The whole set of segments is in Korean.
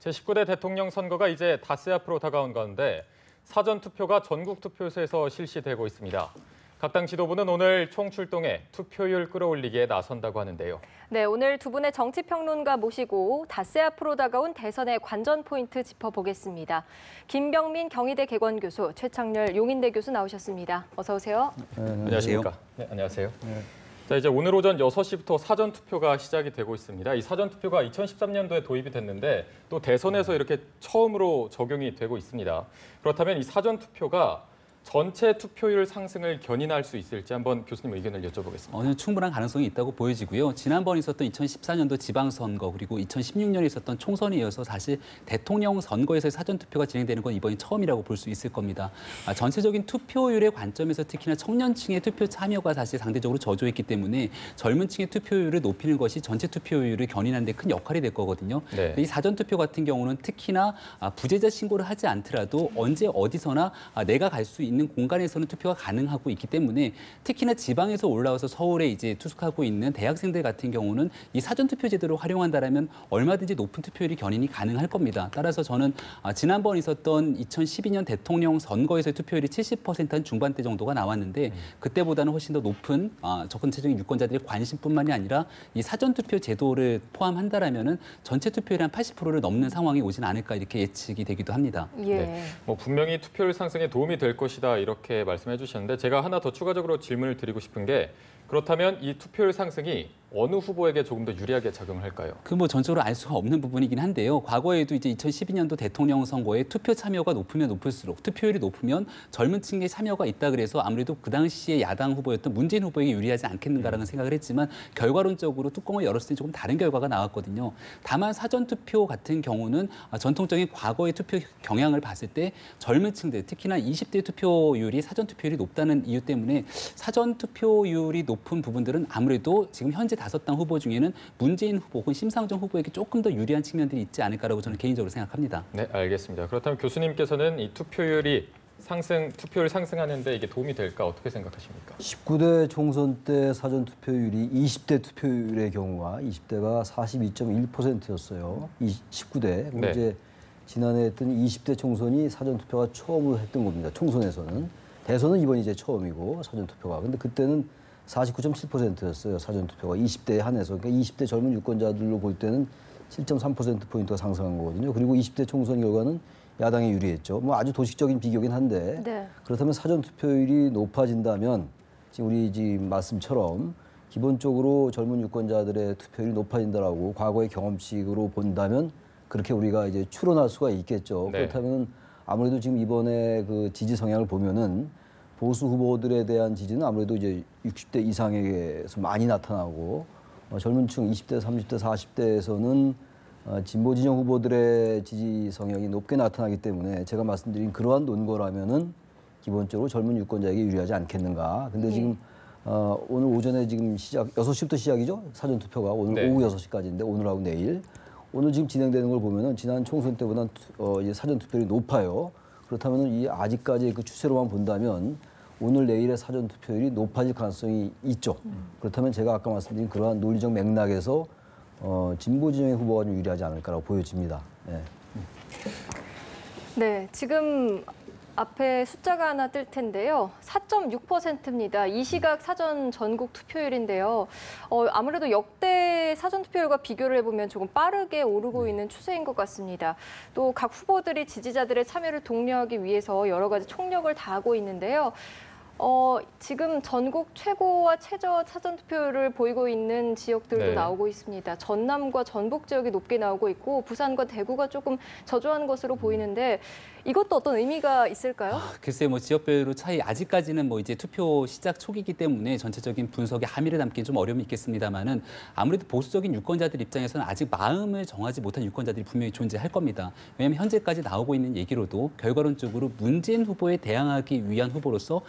제19대 대통령 선거가 이제 닷새 앞으로 다가온 가운데 사전투표가 전국 투표소에서 실시되고 있습니다. 각 당 지도부는 오늘 총출동해 투표율 끌어올리기에 나선다고 하는데요. 네, 오늘 두 분의 정치평론가 모시고 닷새 앞으로 다가온 대선의 관전 포인트 짚어보겠습니다. 김병민 경희대 개건교수, 최창렬 용인대 교수 나오셨습니다. 어서 오세요. 안녕하십니까. 네, 안녕하세요. 자, 이제 오늘 오전 6시부터 사전투표가 시작이 되고 있습니다. 이 사전투표가 2013년도에 도입이 됐는데 또 대선에서 이렇게 처음으로 적용이 되고 있습니다. 그렇다면 이 사전투표가 전체 투표율 상승을 견인할 수 있을지 한번 교수님 의견을 여쭤보겠습니다. 충분한 가능성이 있다고 보여지고요. 지난번 있었던 2014년도 지방선거 그리고 2016년에 있었던 총선에 이어서 사실 대통령 선거에서의 사전투표가 진행되는 건 이번이 처음이라고 볼 수 있을 겁니다. 전체적인 투표율의 관점에서 특히나 청년층의 투표 참여가 사실 상대적으로 저조했기 때문에 젊은 층의 투표율을 높이는 것이 전체 투표율을 견인하는 데 큰 역할이 될 거거든요. 네. 이 사전투표 같은 경우는 특히나 부재자 신고를 하지 않더라도 언제 어디서나 내가 갈 수 있는 공간에서는 투표가 가능하고 있기 때문에 특히나 지방에서 올라와서 서울에 이제 투숙하고 있는 대학생들 같은 경우는 이 사전투표 제도를 활용한다라면 얼마든지 높은 투표율이 견인이 가능할 겁니다. 따라서 저는 지난번 있었던 2012년 대통령 선거에서의 투표율이 70% 중반대 정도가 나왔는데 그때보다는 훨씬 더 높은 적은체적인 유권자들의 관심뿐만이 아니라 이 사전투표 제도를 포함한다라면은 전체 투표율 한 80%를 넘는 상황이 오진 않을까 이렇게 예측이 되기도 합니다. 예. 네. 분명히 투표율 상승에 도움이 될 것이다 이렇게 말씀해 주셨는데 제가 하나 더 추가적으로 질문을 드리고 싶은 게 그렇다면 이 투표율 상승이 어느 후보에게 조금 더 유리하게 작용을 할까요? 전적으로 알 수가 없는 부분이긴 한데요. 과거에도 이제 2012년도 대통령 선거에 투표 참여가 높으면 높을수록 투표율이 높으면 젊은 층의 참여가 있다 그래서 아무래도 그 당시에 야당 후보였던 문재인 후보에게 유리하지 않겠는가라는 생각을 했지만 결과론적으로 뚜껑을 열었을 때 조금 다른 결과가 나왔거든요. 다만 사전투표 같은 경우는 전통적인 과거의 투표 경향을 봤을 때 젊은 층들 특히나 20대 투표율이 사전투표율이 높다는 이유 때문에 사전투표율이 높은 부분들은 아무래도 지금 현재 5당 후보 중에는 문재인 후보 혹은 심상정 후보에게 조금 더 유리한 측면들이 있지 않을까라고 저는 개인적으로 생각합니다. 네, 알겠습니다. 그렇다면 교수님께서는 이 투표율 상승하는데 이게 도움이 될까 어떻게 생각하십니까? 19대 총선 때 사전 투표율이 20대 투표율의 경우가 20대가 42.1%였어요. 19대. 네. 이제 지난해 했던 20대 총선이 사전 투표가 처음으로 했던 겁니다. 총선에서는. 대선은 이번이 이제 처음이고 사전 투표가. 근데 그때는 49.7%였어요. 사전투표가 20대에 한해서. 그러니까 20대 젊은 유권자들로 볼 때는 7.3%포인트가 상승한 거거든요. 그리고 20대 총선 결과는 야당이 유리했죠. 아주 도식적인 비교긴 한데 네. 그렇다면 사전투표율이 높아진다면 지금 우리 지금 말씀처럼 기본적으로 젊은 유권자들의 투표율이 높아진다라고 과거의 경험칙으로 본다면 그렇게 우리가 이제 추론할 수가 있겠죠. 네. 그렇다면 아무래도 지금 이번에 그 지지 성향을 보면은 보수 후보들에 대한 지지는 아무래도 이제 60대 이상에게서 많이 나타나고 젊은 층 20대, 30대, 40대에서는 진보 진영 후보들의 지지 성향이 높게 나타나기 때문에 제가 말씀드린 그러한 논거라면은 기본적으로 젊은 유권자에게 유리하지 않겠는가. 근데 지금 오늘 오전에 지금 6시부터 시작이죠. 사전 투표가 오늘 네. 오후 6시까지인데 오늘하고 내일. 오늘 지금 진행되는 걸 보면은 지난 총선 때보다 이제 사전 투표율이 높아요. 그렇다면 이 아직까지 그 추세로만 본다면 오늘 내일의 사전 투표율이 높아질 가능성이 있죠. 그렇다면 제가 아까 말씀드린 그러한 논리적 맥락에서 진보 진영의 후보가 좀 유리하지 않을까라고 보여집니다. 네. 네, 지금 앞에 숫자가 하나 뜰 텐데요. 4.6%입니다. 이 시각 사전 전국 투표율인데요. 아무래도 역대 사전 투표율과 비교를 해보면 조금 빠르게 오르고 있는 추세인 것 같습니다. 또 각 후보들이 지지자들의 참여를 독려하기 위해서 여러 가지 총력을 다하고 있는데요. 지금 전국 최고와 최저 사전 투표율을 보이고 있는 지역들도 네. 나오고 있습니다. 전남과 전북 지역이 높게 나오고 있고 부산과 대구가 조금 저조한 것으로 보이는데 이것도 어떤 의미가 있을까요? 글쎄요, 지역별로 차이 아직까지는 이제 투표 시작 초기이기 때문에 전체적인 분석에 함의를 담기는 좀 어려움이 있겠습니다만은 아무래도 보수적인 유권자들 입장에서는 아직 마음을 정하지 못한 유권자들이 분명히 존재할 겁니다. 왜냐하면 현재까지 나오고 있는 얘기로도 결과론적으로 문재인 후보에 대항하기 위한 후보로서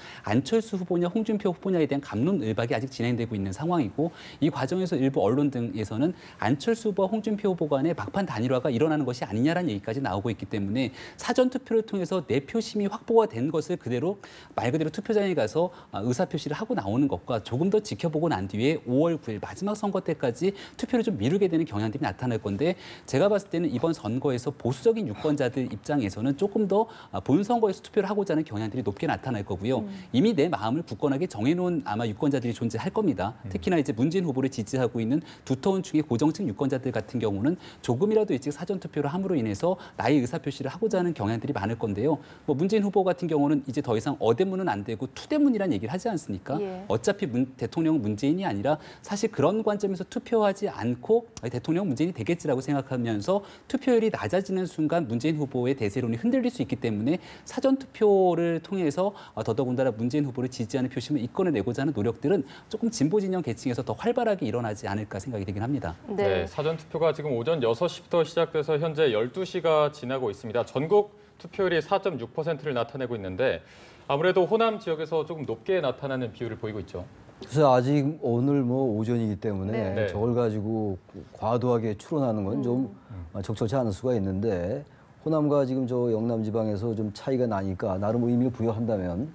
안철수 후보냐 홍준표 후보냐에 대한 갑론을박이 아직 진행되고 있는 상황이고 이 과정에서 일부 언론 등에서는 안철수 후보와 홍준표 후보 간의 막판 단일화가 일어나는 것이 아니냐라는 얘기까지 나오고 있기 때문에 사전 투표를 통해서 내 표심이 확보가 된 것을 그대로 말 그대로 투표장에 가서 의사 표시를 하고 나오는 것과 조금 더 지켜보고 난 뒤에 5월 9일 마지막 선거 때까지 투표를 좀 미루게 되는 경향들이 나타날 건데 제가 봤을 때는 이번 선거에서 보수적인 유권자들 입장에서는 조금 더 본 선거에서 투표를 하고자 하는 경향들이 높게 나타날 거고요. 이미 내 마음을 굳건하게 정해놓은 아마 유권자들이 존재할 겁니다. 특히나 이제 문재인 후보를 지지하고 있는 두터운 층의 고정층 유권자들 같은 경우는 조금이라도 일찍 사전 투표를 함으로 인해서 나의 의사 표시를 하고자 하는 경향들이 많을 건데요. 뭐 문재인 후보 같은 경우는 이제 더 이상 어대문은 안 되고 투대문이라는 얘기를 하지 않습니까? 예. 어차피 대통령 문재인이 아니라 사실 그런 관점에서 투표하지 않고 대통령 문재인이 되겠지라고 생각하면서 투표율이 낮아지는 순간 문재인 후보의 대세론이 흔들릴 수 있기 때문에 사전 투표를 통해서 더더군다나 문재인 후보를 지지하는 표심을 이끌어내고자 하는 노력들은 조금 진보 진영 계층에서 더 활발하게 일어나지 않을까 생각이 되긴 합니다. 네, 사전 투표가 지금 오전 6시부터 시작돼서 현재 12시가 지나고 있습니다. 전국 투표율이 4.6%를 나타내고 있는데 아무래도 호남 지역에서 조금 높게 나타나는 비율을 보이고 있죠. 그래서 아직 오늘 뭐 오전이기 때문에 네. 저걸 가지고 과도하게 추론하는 건 좀 적절치 않을 수가 있는데 호남과 지금 저 영남 지방에서 좀 차이가 나니까 나름 의미를 부여한다면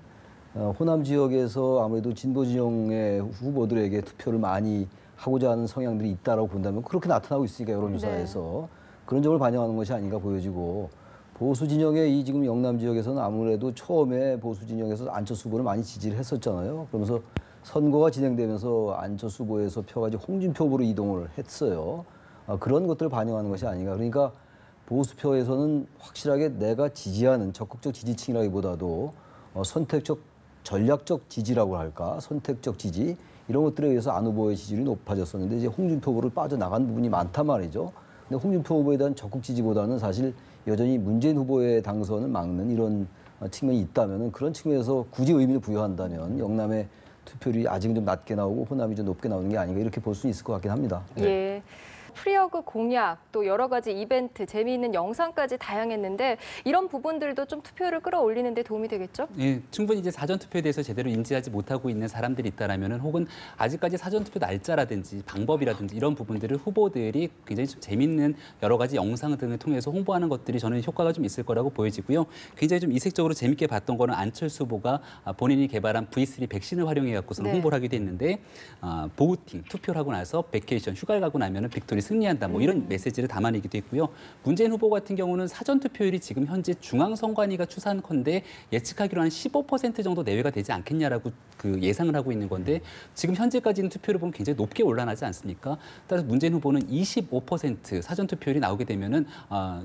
호남 지역에서 아무래도 진보 진영의 후보들에게 투표를 많이 하고자 하는 성향들이 있다라고 본다면 그렇게 나타나고 있으니까 여론조사에서 그런 점을 반영하는 것이 아닌가 보여지고 보수 진영의 이 지금 영남 지역에서는 아무래도 처음에 보수 진영에서 안철수 후보를 많이 지지를 했었잖아요. 그러면서 선거가 진행되면서 안철수 후보에서 펴가지고 홍준표 후보로 이동을 했어요. 그런 것들을 반영하는 것이 아닌가. 그러니까 보수표에서는 확실하게 내가 지지하는 적극적 지지층이라기보다도 선택적 전략적 지지라고 할까, 선택적 지지 이런 것들에 의해서 안 후보의 지지율이 높아졌었는데 이제 홍준표 후보를 빠져나간 부분이 많단 말이죠. 근데 홍준표 후보에 대한 적극 지지보다는 사실 여전히 문재인 후보의 당선을 막는 이런 측면이 있다면 그런 측면에서 굳이 의미를 부여한다면 영남의 투표율이 아직은 좀 낮게 나오고 호남이 좀 높게 나오는 게 아닌가 이렇게 볼 수 있을 것 같긴 합니다. 예. 프리어그 공약, 또 여러 가지 이벤트, 재미있는 영상까지 다양했는데 이런 부분들도 좀 투표를 끌어올리는 데 도움이 되겠죠? 예, 충분히 이제 사전 투표에 대해서 제대로 인지하지 못하고 있는 사람들이 있다라면은 혹은 아직까지 사전 투표 날짜라든지 방법이라든지 이런 부분들을 후보들이 굉장히 좀 재밌는 여러 가지 영상 등을 통해서 홍보하는 것들이 저는 효과가 좀 있을 거라고 보여지고요. 굉장히 좀 이색적으로 재밌게 봤던 거는 안철수 후보가 본인이 개발한 V3 백신을 활용해 갖고서는 홍보를 하기도 했는데 보우팅 투표를 하고 나서 베케이션 휴가를 가고 나면은 빅토리 승리한다 뭐 이런 메시지를 담아내기도 했고요. 문재인 후보 같은 경우는 사전 투표율이 지금 현재 중앙선관위가 추산컨대 예측하기로 한 15% 정도 내외가 되지 않겠냐라고 그 예상을 하고 있는 건데 지금 현재까지는 투표를 보면 굉장히 높게 올라나지 않습니까? 따라서 문재인 후보는 25% 사전 투표율이 나오게 되면은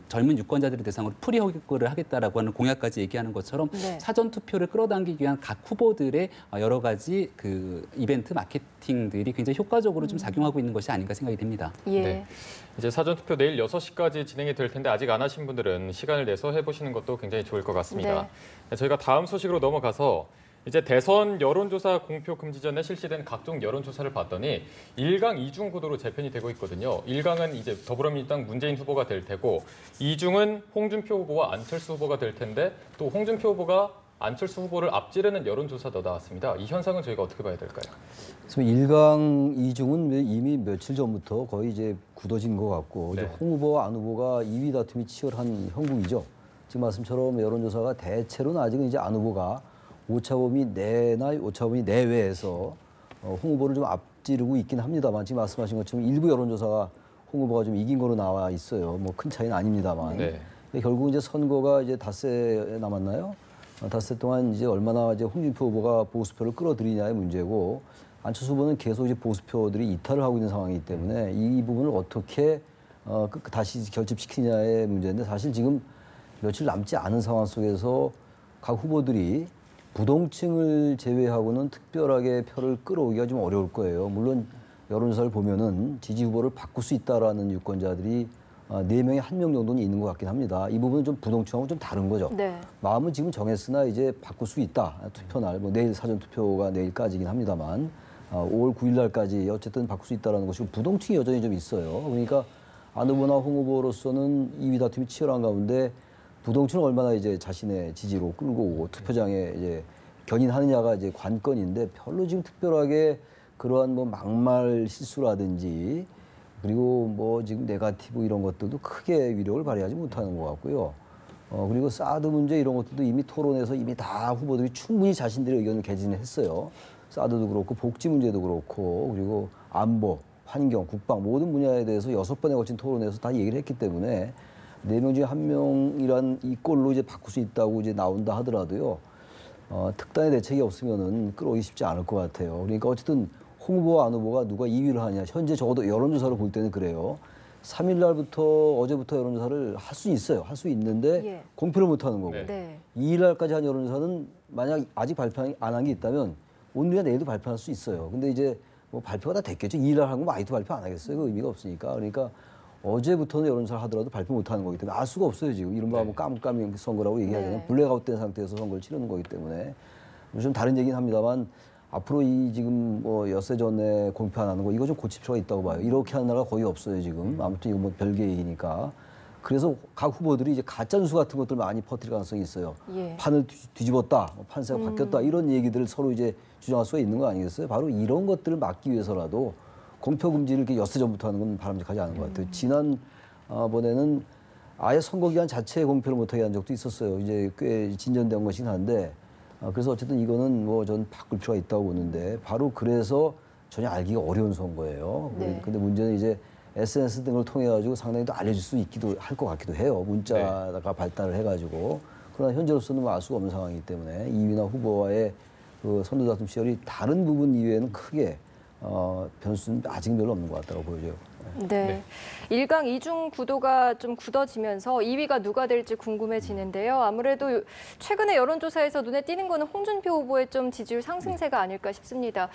젊은 유권자들을 대상으로 프리허그를 하겠다라고 하는 공약까지 얘기하는 것처럼 사전 투표를 끌어당기기 위한 각 후보들의 여러 가지 그 이벤트 마케팅들이 굉장히 효과적으로 좀 작용하고 있는 것이 아닌가 생각이 됩니다. 예. 네. 이제 사전 투표 내일 6시까지 진행이 될 텐데 아직 안 하신 분들은 시간을 내서 해보시는 것도 굉장히 좋을 것 같습니다. 네, 저희가 다음 소식으로 넘어가서 이제 대선 여론조사 공표 금지 전에 실시된 각종 여론조사를 봤더니 1강 2중 구도로 재편이 되고 있거든요. 1강은 이제 더불어민주당 문재인 후보가 될 테고 2중은 홍준표 후보와 안철수 후보가 될 텐데 또 홍준표 후보가 안철수 후보를 앞지르는 여론조사도 나왔습니다. 이 현상은 저희가 어떻게 봐야 될까요? 그래서 1강 2중은 이미 며칠 전부터 거의 이제 굳어진 것 같고 네. 이제 홍 후보와 안 후보가 2위 다툼이 치열한 형국이죠. 지금 말씀처럼 여론조사가 대체로는 아직은 이제 안 후보가 오차범위 내나 오차범위 내외에서 홍 후보를 좀 앞지르고 있긴 합니다만 지금 말씀하신 것처럼 일부 여론조사가 홍 후보가 좀 이긴 거로 나와 있어요. 뭐 큰 차이는 아닙니다만 네. 결국 이제 선거가 이제 닷새 남았나요? 닷새 동안 이제 얼마나 이제 홍준표 후보가 보수표를 끌어들이냐의 문제고 안철수 후보는 계속 이제 보수표들이 이탈을 하고 있는 상황이기 때문에 이 부분을 어떻게 다시 결집시키냐의 문제인데 사실 지금 며칠 남지 않은 상황 속에서 각 후보들이 부동층을 제외하고는 특별하게 표를 끌어오기가 좀 어려울 거예요. 물론 여론조사를 보면은 지지 후보를 바꿀 수 있다라는 유권자들이 4명에 1명 정도는 있는 것 같긴 합니다. 이 부분은 좀 부동층하고 좀 다른 거죠. 네. 마음은 지금 정했으나 이제 바꿀 수 있다. 투표날, 뭐 내일 사전 투표가 내일까지긴 합니다만 5월 9일 날까지 어쨌든 바꿀 수 있다는 것이고 부동층이 여전히 좀 있어요. 그러니까 안 후보나 홍 후보로서는 2위 다툼이 치열한 가운데 부동층을 얼마나 이제 자신의 지지로 끌고 오고 투표장에 이제 견인하느냐가 이제 관건인데 별로 지금 특별하게 그러한 뭐 막말 실수라든지 그리고 뭐 지금 네거티브 이런 것들도 크게 위력을 발휘하지 못하는 것 같고요. 그리고 사드 문제 이런 것들도 이미 토론에서 이미 다 후보들이 충분히 자신들의 의견을 개진했어요. 사드도 그렇고 복지 문제도 그렇고 그리고 안보, 환경, 국방 모든 분야에 대해서 6번에 걸친 토론에서 다 얘기를 했기 때문에 4명 중에 1명이란 이 꼴로 이제 바꿀 수 있다고 이제 나온다 하더라도요. 특단의 대책이 없으면은 끌어오기 쉽지 않을 것 같아요. 그러니까 어쨌든 홍 후보와 안 후보가 누가 2위를 하냐. 현재 적어도 여론조사를 볼 때는 그래요. 3일 날부터 어제부터 여론조사를 할 수 있어요. 할 수 있는데 예. 공표를 못 하는 거고. 네. 2일 날까지 한 여론조사는 만약 아직 발표 안 한 게 있다면 오늘이나 내일도 발표할 수 있어요. 근데 이제 뭐 발표가 다 됐겠죠. 2일 날 한 거 아직도 발표 안 하겠어요. 그 의미가 없으니까. 그러니까 어제부터는 여론조사를 하더라도 발표 못 하는 거기 때문에 알 수가 없어요. 지금 이른바 뭐 까무까무 선거라고 얘기하잖아요. 네. 블랙아웃된 상태에서 선거를 치르는 거기 때문에 좀 다른 얘기는 합니다만 앞으로 이 지금 뭐 엿새 전에 공표 안 하는 거 이거 좀 고칠 필요가 있다고 봐요. 이렇게 하는 나라가 거의 없어요 지금. 아무튼 이거 뭐 별개 얘기니까. 그래서 각 후보들이 이제 가짜 뉴스 같은 것들 많이 퍼뜨릴 가능성이 있어요. 예. 판을 뒤집었다, 뭐 판세가 바뀌었다 이런 얘기들을 서로 이제 주장할 수가 있는 거 아니겠어요? 바로 이런 것들을 막기 위해서라도 공표 금지를 이렇게 엿새 전부터 하는 건 바람직하지 않은 것 같아요. 지난 번에는 아예 선거 기간 자체에 공표를 못하게 한 적도 있었어요. 이제 꽤 진전된 것이긴 한데. 그래서 어쨌든 이거는 뭐 전 바꿀 필요가 있다고 보는데 바로 그래서 전혀 알기가 어려운 선거예요. 네. 근데 문제는 이제 SNS 등을 통해 가지고 상당히 또 알려질 수 있기도 할 것 같기도 해요. 문자가 발달을 해가지고 그러나 현재로서는 뭐 알 수가 없는 상황이기 때문에 2위나 후보와의 그 선두다툼 시절이 다른 부분 이외에는 크게 변수는 아직은 별로 없는 것 같다고 보여져요. 네. 1강 2중 구도가 좀 굳어지면서 2위가 누가 될지 궁금해지는데요. 아무래도 최근에 여론조사에서 눈에 띄는 거는 홍준표 후보의 좀 지지율 상승세가 아닐까 싶습니다.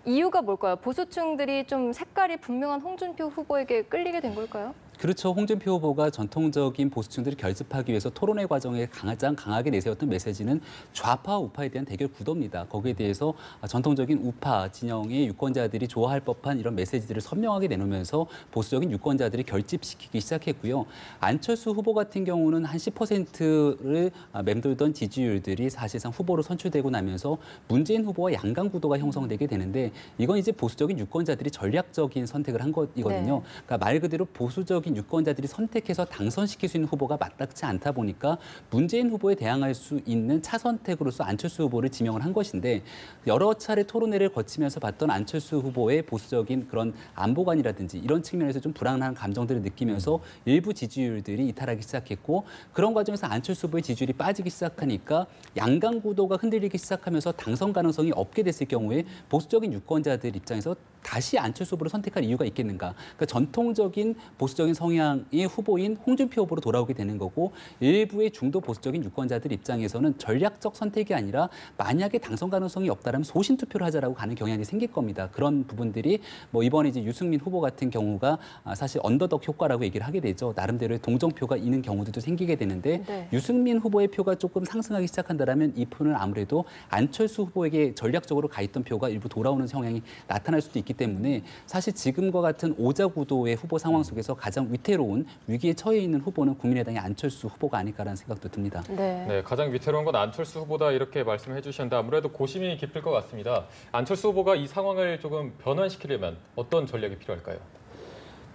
이유가 뭘까요? 보수층들이 좀 색깔이 분명한 홍준표 후보에게 끌리게 된 걸까요? 그렇죠. 홍준표 후보가 전통적인 보수층들을 결집하기 위해서 토론회 과정에 가장 강하게 내세웠던 메시지는 좌파와 우파에 대한 대결 구도입니다. 거기에 대해서 전통적인 우파 진영의 유권자들이 좋아할 법한 이런 메시지들을 선명하게 내놓으면서 보수적인 유권자들이 결집시키기 시작했고요. 안철수 후보 같은 경우는 한 10%를 맴돌던 지지율들이 사실상 후보로 선출되고 나면서 문재인 후보와 양강 구도가 형성되게 되는데 이건 이제 보수적인 유권자들이 전략적인 선택을 한 것이거든요. 네. 그러니까 말 그대로 보수적인 유권자들이 선택해서 당선시킬 수 있는 후보가 마땅치 않다 보니까 문재인 후보에 대항할 수 있는 차선택으로서 안철수 후보를 지명을 한 것인데 여러 차례 토론회를 거치면서 봤던 안철수 후보의 보수적인 그런 안보관이라든지 이런 측면에서 좀 불안한 감정들을 느끼면서 일부 지지율들이 이탈하기 시작했고 그런 과정에서 안철수 후보의 지지율이 빠지기 시작하니까 양강 구도가 흔들리기 시작하면서 당선 가능성이 없게 됐을 경우에 보수적인 유권자들 입장에서 다시 안철수 후보를 선택할 이유가 있겠는가. 그러니까 전통적인 보수적인 성향의 후보인 홍준표 후보로 돌아오게 되는 거고 일부의 중도 보수적인 유권자들 입장에서는 전략적 선택이 아니라 만약에 당선 가능성이 없다면 소신 투표를 하자라고 가는 경향이 생길 겁니다. 그런 부분들이 뭐 이번에 이제 유승민 후보 같은 경우가 사실 언더덕 효과라고 얘기를 하게 되죠. 나름대로의 동정표가 있는 경우들도 생기게 되는데 네. 유승민 후보의 표가 조금 상승하기 시작한다면 이 표는 아무래도 안철수 후보에게 전략적으로 가 있던 표가 일부 돌아오는 성향이 나타날 수도 있기 때문에 사실 지금과 같은 오자 구도의 후보 상황 속에서 가장 위태로운 위기에 처해 있는 후보는 국민의당의 안철수 후보가 아닐까라는 생각도 듭니다. 네. 네, 가장 위태로운 건 안철수 후보다 이렇게 말씀해 주셨는데 아무래도 고심이 깊을 것 같습니다. 안철수 후보가 이 상황을 조금 변환시키려면 어떤 전략이 필요할까요?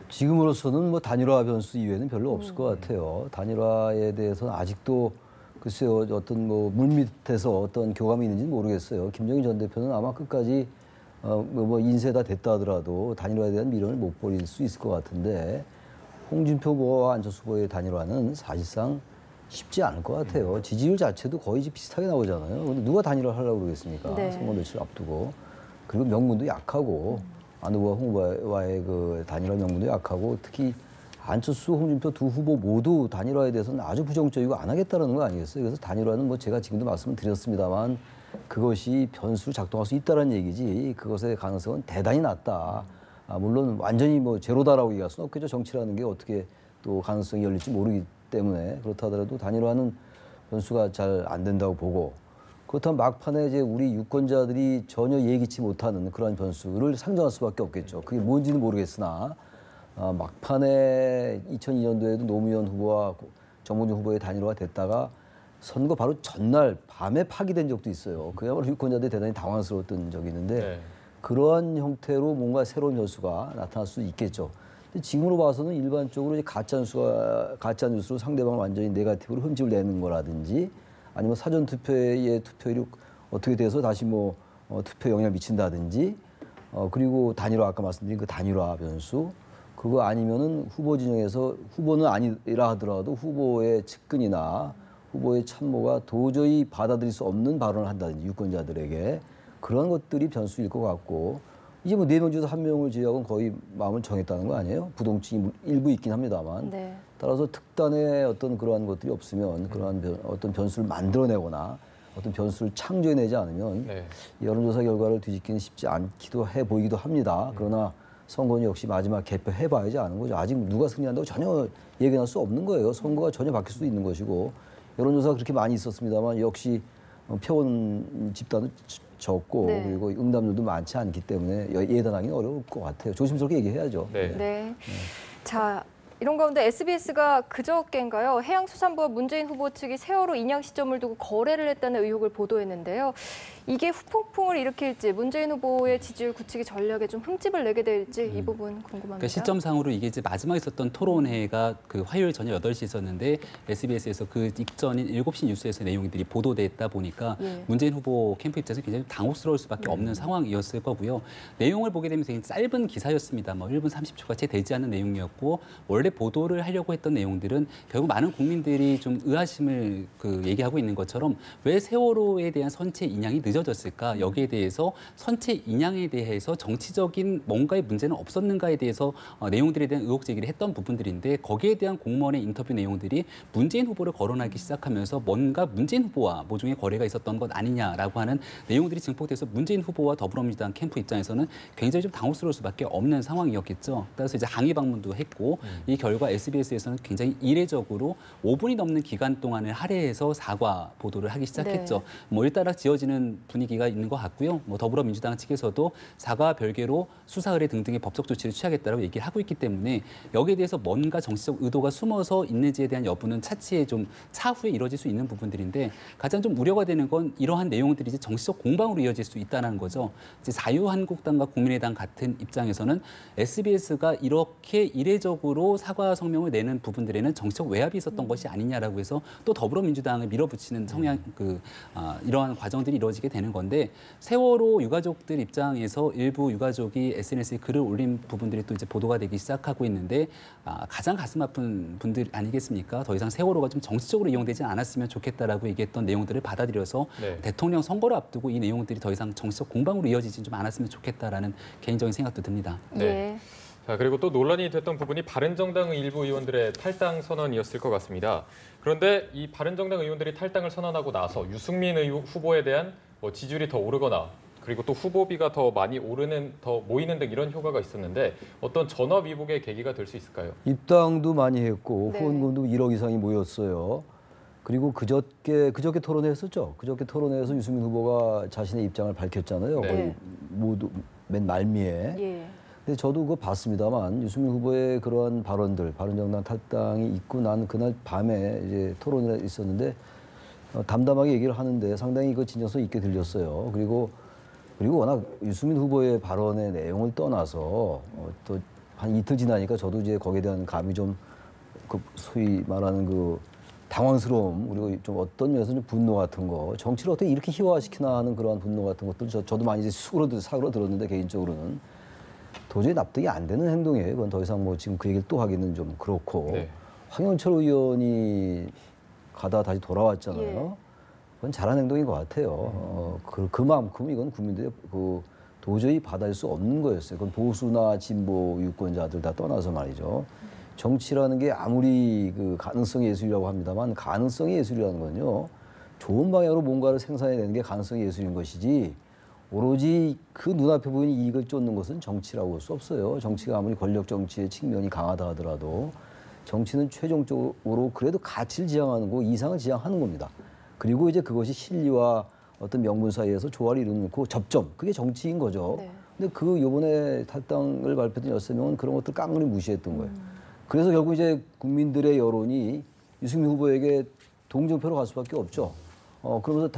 지금으로서는 뭐 단일화 변수 이외에는 별로 없을 것 같아요. 단일화에 대해서는 아직도 글쎄요 어떤 뭐 물밑에서 어떤 교감이 있는지는 모르겠어요. 김정인 전 대표는 아마 끝까지 뭐 인쇄다 됐다 하더라도 단일화에 대한 미련을 못 버릴 수 있을 것 같은데 홍준표 후보와 안철수 후보의 단일화는 사실상 쉽지 않을 것 같아요. 지지율 자체도 거의 비슷하게 나오잖아요. 근데 누가 단일화 하려고 그러겠습니까? 네. 선거 며칠 앞두고. 그리고 명분도 약하고 안 후보와 홍 후보와의 그 단일화 명분도 약하고 특히 안철수, 홍준표 두 후보 모두 단일화에 대해서는 아주 부정적이고 안 하겠다는 거 아니겠어요? 그래서 단일화는 뭐 제가 지금도 말씀을 드렸습니다만 그것이 변수로 작동할 수 있다는 얘기지 그것의 가능성은 대단히 낮다. 물론 완전히 뭐 제로다라고 얘기할 수는 없겠죠. 정치라는 게 어떻게 또 가능성이 열릴지 모르기 때문에 그렇다 하더라도 단일화는 변수가 잘 안 된다고 보고 그렇다면 막판에 이제 우리 유권자들이 전혀 예기치 못하는 그런 변수를 상정할 수밖에 없겠죠. 그게 뭔지는 모르겠으나 막판에 2002년도에도 노무현 후보와 정몽준 후보의 단일화가 됐다가 선거 바로 전날 밤에 파기된 적도 있어요. 그야말로 유권자들이 대단히 당황스러웠던 적이 있는데 네. 그러한 형태로 뭔가 새로운 요소가 나타날 수 있겠죠. 근데 지금으로 봐서는 일반적으로 이제 가짜 뉴스로 상대방을 완전히 네거티브로 흠집을 내는 거라든지 아니면 사전 투표의 투표율이 어떻게 돼서 다시 뭐 투표 영향을 미친다든지 그리고 단일화 아까 말씀드린 그 단일화 변수 그거 아니면은 후보 진영에서 후보는 아니라 하더라도 후보의 측근이나 후보의 참모가 도저히 받아들일 수 없는 발언을 한다든지 유권자들에게 그런 것들이 변수일 것 같고 이제 뭐 4명 중에서 1명을 제외하고는 거의 마음을 정했다는 거 아니에요? 부동층이 일부 있긴 합니다만 네. 따라서 특단의 어떤 그러한 것들이 없으면 그러한 어떤 변수를 만들어내거나 어떤 변수를 창조해내지 않으면 네. 여론조사 결과를 뒤집기는 쉽지 않기도 해 보이기도 합니다. 그러나 선거는 역시 마지막 개표해봐야지 아는 거죠. 아직 누가 승리한다고 전혀 예견할 수 없는 거예요. 선거가 전혀 바뀔 수도 있는 것이고 여론조사가 그렇게 많이 있었습니다만 역시 표본 집단도 적고 네. 그리고 응답률도 많지 않기 때문에 예단하기는 어려울 것 같아요. 조심스럽게 얘기해야죠. 네. 네. 자, 이런 가운데 SBS가 그저께인가요? 해양수산부와 문재인 후보 측이 세월호 인양 시점을 두고 거래를 했다는 의혹을 보도했는데요. 이게 후폭풍을 일으킬지 문재인 후보의 지지율 굳히기 전략에 좀 흠집을 내게 될지 이 부분 궁금합니다. 그러니까 시점상으로 이게 이제 마지막에 있었던 토론회가 그 화요일 저녁 8시 있었는데 SBS에서 그 직전인 7시 뉴스에서 내용들이 보도됐다 보니까 예. 문재인 후보 캠프 입장에서 굉장히 당혹스러울 수밖에 없는 상황이었을 거고요. 내용을 보게 되면 굉장히 짧은 기사였습니다. 뭐 1분 30초가 채 되지 않는 내용이었고 원래 보도를 하려고 했던 내용들은 결국 많은 국민들이 좀 의아심을 얘기하고 있는 것처럼 왜 세월호에 대한 선체 인양이 늦어졌을까? 여기에 대해서 선체 인양에 대해서 정치적인 뭔가의 문제는 없었는가에 대해서 내용들에 대한 의혹 제기를 했던 부분들인데 거기에 대한 공무원의 인터뷰 내용들이 문재인 후보를 거론하기 시작하면서 뭔가 문재인 후보와 모종의 거래가 있었던 것 아니냐라고 하는 내용들이 증폭돼서 문재인 후보와 더불어민주당 캠프 입장에서는 굉장히 좀 당혹스러울 수밖에 없는 상황이었겠죠. 따라서 이제 항의 방문도 했고 이 결과 SBS에서는 굉장히 이례적으로 5분이 넘는 기간 동안을 할애해서 사과 보도를 하기 시작했죠. 네. 뭐 일단락 지어지는 분위기가 있는 것 같고요. 뭐 더불어민주당 측에서도 사과와 별개로 수사 의뢰 등등의 법적 조치를 취하겠다라고 얘기를 하고 있기 때문에 여기에 대해서 뭔가 정치적 의도가 숨어서 있는지에 대한 여부는 차후에 이루어질 수 있는 부분들인데 가장 좀 우려가 되는 건 이러한 내용들이 이제 정치적 공방으로 이어질 수 있다는 거죠. 이제 자유한국당과 국민의당 같은 입장에서는 SBS가 이렇게 이례적으로 사과 성명을 내는 부분들에는 정치적 외압이 있었던 것이 아니냐라고 해서 또 더불어민주당을 밀어붙이는 성향 이러한 과정들이 이루어지게 되는 건데 세월호 유가족들 입장에서 일부 유가족이 SNS에 글을 올린 부분들이 또 이제 보도가 되기 시작하고 있는데 가장 가슴 아픈 분들 아니겠습니까? 더 이상 세월호가 좀 정치적으로 이용되지 않았으면 좋겠다라고 얘기했던 내용들을 받아들여서 네. 대통령 선거를 앞두고 이 내용들이 더 이상 정치적 공방으로 이어지지 좀 않았으면 좋겠다라는 개인적인 생각도 듭니다. 네. 예. 자, 그리고 또 논란이 됐던 부분이 바른정당 일부 의원들의 탈당 선언이었을 것 같습니다. 그런데 이 바른정당 의원들이 탈당을 선언하고 나서 유승민 후보에 대한 지지율이 더 오르거나 그리고 또 후보비가 더 많이 더 모이는 등 이런 효과가 있었는데 어떤 전화위복의 계기가 될 수 있을까요? 입당도 많이 했고 네. 후원금도 1억 이상이 모였어요. 그리고 그저께 토론회했었죠. 그저께 토론회에서 유승민 후보가 자신의 입장을 밝혔잖아요. 네. 거의 모두 맨 말미에. 예. 근데 저도 그거 봤습니다만 유승민 후보의 그러한 발언들, 바른정당 탈당이 있고 난 그날 밤에 이제 토론이 있었는데 담담하게 얘기를 하는데 상당히 그 진정성 있게 들렸어요. 그리고 워낙 유승민 후보의 발언의 내용을 떠나서 또 한 이틀 지나니까 저도 이제 거기에 대한 감이 좀 그 소위 말하는 그 당황스러움 그리고 좀 어떤 면에서 좀 분노 같은 거 정치를 어떻게 이렇게 희화화시키나 하는 그러한 분노 같은 것들 저도 많이 이제 사고로 들었는데 개인적으로는 도저히 납득이 안 되는 행동이에요. 그건 더 이상 뭐 지금 그 얘기를 또 하기는 좀 그렇고 네. 황영철 의원이 가다 다시 돌아왔잖아요. 예. 그건 잘한 행동인 것 같아요. 그만큼 이건 국민들이 도저히 받아들일 수 없는 거였어요. 그건 보수나 진보 유권자들 다 떠나서 말이죠. 정치라는 게 아무리 그 가능성의 예술이라고 합니다만 가능성의 예술이라는 건요. 좋은 방향으로 뭔가를 생산해내는 게 가능성의 예술인 것이지 오로지 그 눈앞에 보이는 이익을 쫓는 것은 정치라고 할 수 없어요. 정치가 아무리 권력 정치의 측면이 강하다 하더라도 정치는 최종적으로 그래도 가치를 지향하는 거, 이상을 지향하는 겁니다. 그리고 이제 그것이 실리와 어떤 명분 사이에서 조화를 이루는 그 접점, 그게 정치인 거죠. 네. 근데 그 요번에 탈당을 발표했던 6명은 그런 것들 깡그리 무시했던 거예요. 그래서 결국 이제 국민들의 여론이 유승민 후보에게 동정표로 갈 수밖에 없죠. 그러면서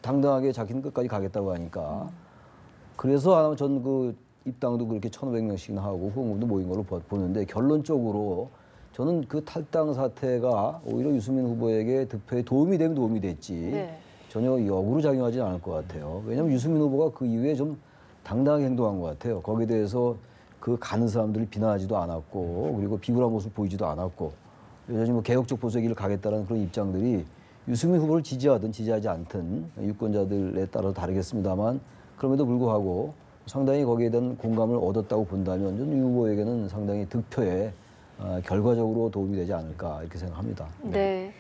당당하게 자기는 끝까지 가겠다고 하니까. 그래서 아마 전 그 입당도 그렇게 1,500명씩 하고 후원금도 모인 걸로 보는데 결론적으로 저는 그 탈당 사태가 오히려 유승민 후보에게 득표에 도움이 되면 도움이 됐지 네. 전혀 역으로 작용하지 않을 것 같아요. 왜냐하면 유승민 후보가 그 이후에 좀 당당하게 행동한 것 같아요. 거기에 대해서 그 가는 사람들을 비난하지도 않았고 그리고 비굴한 모습을 보이지도 않았고 여전히 뭐 개혁적 보수의 길을 가겠다는 그런 입장들이 유승민 후보를 지지하든 지지하지 않든 유권자들에 따라서 다르겠습니다만 그럼에도 불구하고 상당히 거기에 대한 공감을 얻었다고 본다면 전 유 후보에게는 상당히 득표에 결과적으로 도움이 되지 않을까 이렇게 생각합니다. 네.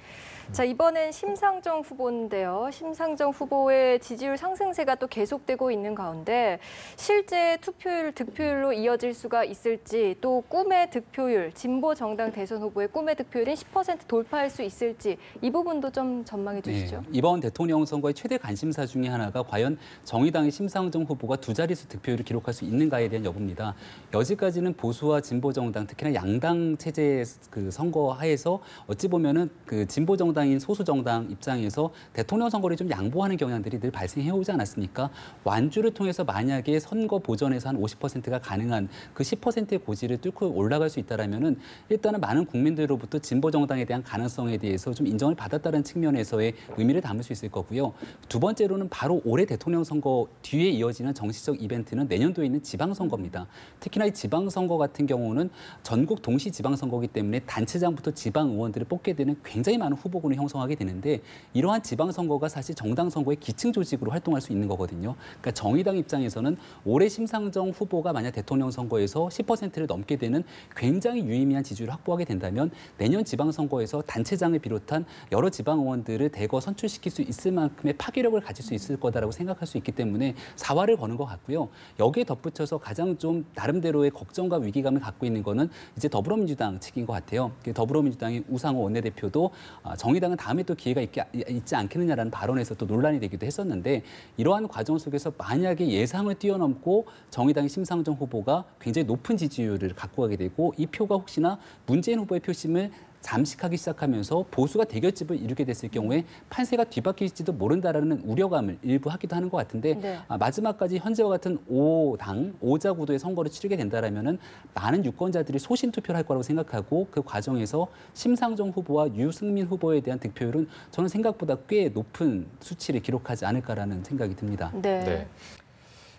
자, 이번엔 심상정 후보인데요. 심상정 후보의 지지율 상승세가 또 계속되고 있는 가운데 실제 투표율, 득표율로 이어질 수가 있을지 또 꿈의 득표율, 진보 정당 대선 후보의 꿈의 득표율인 10% 돌파할 수 있을지 이 부분도 좀 전망해 주시죠. 네, 이번 대통령 선거의 최대 관심사 중에 하나가 과연 정의당의 심상정 후보가 두 자릿수 득표율을 기록할 수 있는가에 대한 여부입니다. 여지까지는 보수와 진보 정당, 특히나 양당 체제의 그 선거 하에서 어찌 보면은 그 진보 정당인 소수 정당 입장에서 대통령 선거를 좀 양보하는 경향들이 늘 발생해 오지 않았습니까? 완주를 통해서 만약에 선거 보전에서 한 50%가 가능한 그 10%의 고지를 뚫고 올라갈 수 있다라면은 일단은 많은 국민들로부터 진보 정당에 대한 가능성에 대해서 좀 인정을 받았다는 측면에서의 의미를 담을 수 있을 거고요. 두 번째로는 바로 올해 대통령 선거 뒤에 이어지는 정치적 이벤트는 내년도에 있는 지방선거입니다. 특히나 이 지방선거 같은 경우는 전국 동시 지방선거이기 때문에 단체장부터 지방 의원들을 뽑게 되는 굉장히 많은 후보군을 형성하게 되는데 이러한 지방선거가 사실 정당 선거의 기층 조직으로 활동할 수 있는 거거든요. 그러니까 정의당 입장에서는 올해 심상정 후보가 만약 대통령 선거에서 10%를 넘게 되는 굉장히 유의미한 지지율을 확보하게 된다면 내년 지방선거에서 단체장을 비롯한 여러 지방 의원들을 대거 선출시킬 수 있을 만큼의 파괴력을 가질 수 있을 거다라고 생각할 수 있기 때문에 사활을 거는 것 같고요. 여기에 덧붙여서 가장 좀 나름대로의 걱정과 위기감을 갖고 있는 거는 이제 더불어민주당 측인 것 같아요. 더불어민주당의 우상호 원내대표도 정의당은 다음에 또 기회가 있지 않겠느냐라는 발언에서 또 논란이 되기도 했었는데 이러한 과정 속에서 만약에 예상을 뛰어넘고 정의당의 심상정 후보가 굉장히 높은 지지율을 갖고 가게 되고 이 표가 혹시나 문재인 후보의 표심을 잠식하기 시작하면서 보수가 대결집을 이루게 됐을 경우에 판세가 뒤바뀔지도 모른다라는 우려감을 일부 하기도 하는 것 같은데 네. 마지막까지 현재와 같은 5당, 5자 구도의 선거를 치르게 된다라면은 많은 유권자들이 소신 투표를 할 거라고 생각하고 그 과정에서 심상정 후보와 유승민 후보에 대한 득표율은 저는 생각보다 꽤 높은 수치를 기록하지 않을까라는 생각이 듭니다. 네. 네.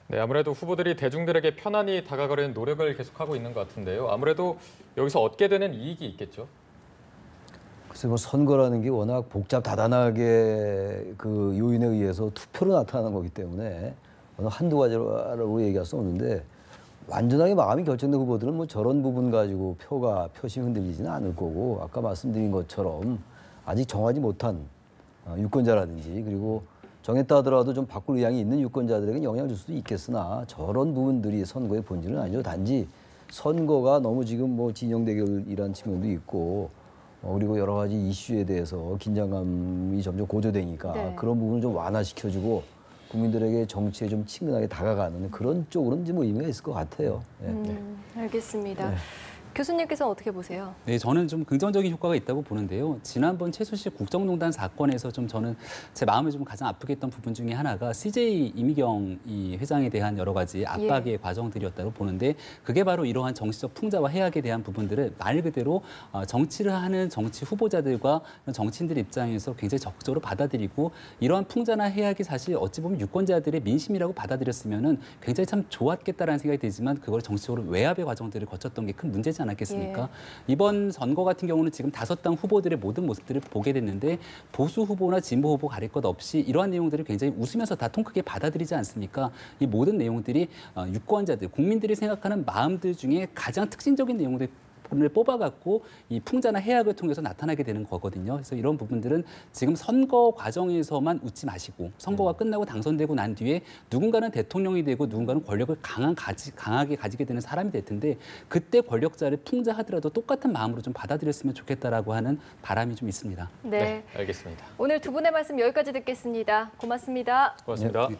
네, 아무래도 후보들이 대중들에게 편안히 다가가려는 노력을 계속하고 있는 것 같은데요. 아무래도 여기서 얻게 되는 이익이 있겠죠? 글쎄 뭐 선거라는 게 워낙 복잡다단하게 그 요인에 의해서 투표로 나타나는 거기 때문에 어느 한두 가지로 얘기할 수 없는데 완전하게 마음이 결정된 후보들은 뭐 저런 부분 가지고 표심이 흔들리지는 않을 거고 아까 말씀드린 것처럼 아직 정하지 못한 유권자라든지 그리고 정했다 하더라도 좀 바꿀 의향이 있는 유권자들에게 영향을 줄 수도 있겠으나 저런 부분들이 선거의 본질은 아니죠. 단지 선거가 너무 지금 뭐 진영 대결이라는 측면도 있고 그리고 여러 가지 이슈에 대해서 긴장감이 점점 고조되니까 네. 그런 부분을 좀 완화시켜주고 국민들에게 정치에 좀 친근하게 다가가는 그런 쪽으로는 뭐 의미가 있을 것 같아요. 예. 알겠습니다. 네. 교수님께서는 어떻게 보세요? 네, 저는 좀 긍정적인 효과가 있다고 보는데요. 지난번 최순실 국정농단 사건에서 좀 저는 제 마음을 좀 가장 아프게 했던 부분 중에 하나가 CJ 이미경 이 회장에 대한 여러 가지 압박의 과정들이었다고 보는데 그게 바로 이러한 정치적 풍자와 해악에 대한 부분들을 말 그대로 정치를 하는 정치 후보자들과 정치인들 입장에서 굉장히 적극적으로 받아들이고 이러한 풍자나 해악이 사실 어찌 보면 유권자들의 민심이라고 받아들였으면은 굉장히 참 좋았겠다라는 생각이 들지만 그걸 정치적으로 외압의 과정들을 거쳤던 게 큰 문제지 않았겠습니까? 예. 이번 선거 같은 경우는 지금 5당 후보들의 모든 모습들을 보게 됐는데 보수 후보나 진보 후보 가릴 것 없이 이러한 내용들을 굉장히 웃으면서 다 통크게 받아들이지 않습니까? 이 모든 내용들이 유권자들, 국민들이 생각하는 마음들 중에 가장 특징적인 내용들 을 뽑아갖고 이 풍자나 해악을 통해서 나타나게 되는 거거든요. 그래서 이런 부분들은 지금 선거 과정에서만 웃지 마시고 선거가 끝나고 당선되고 난 뒤에 누군가는 대통령이 되고 누군가는 권력을 강하게 가지게 되는 사람이 될 텐데 그때 권력자를 풍자하더라도 똑같은 마음으로 좀 받아들였으면 좋겠다라고 하는 바람이 좀 있습니다. 네. 알겠습니다. 오늘 두 분의 말씀 여기까지 듣겠습니다. 고맙습니다. 고맙습니다. 네.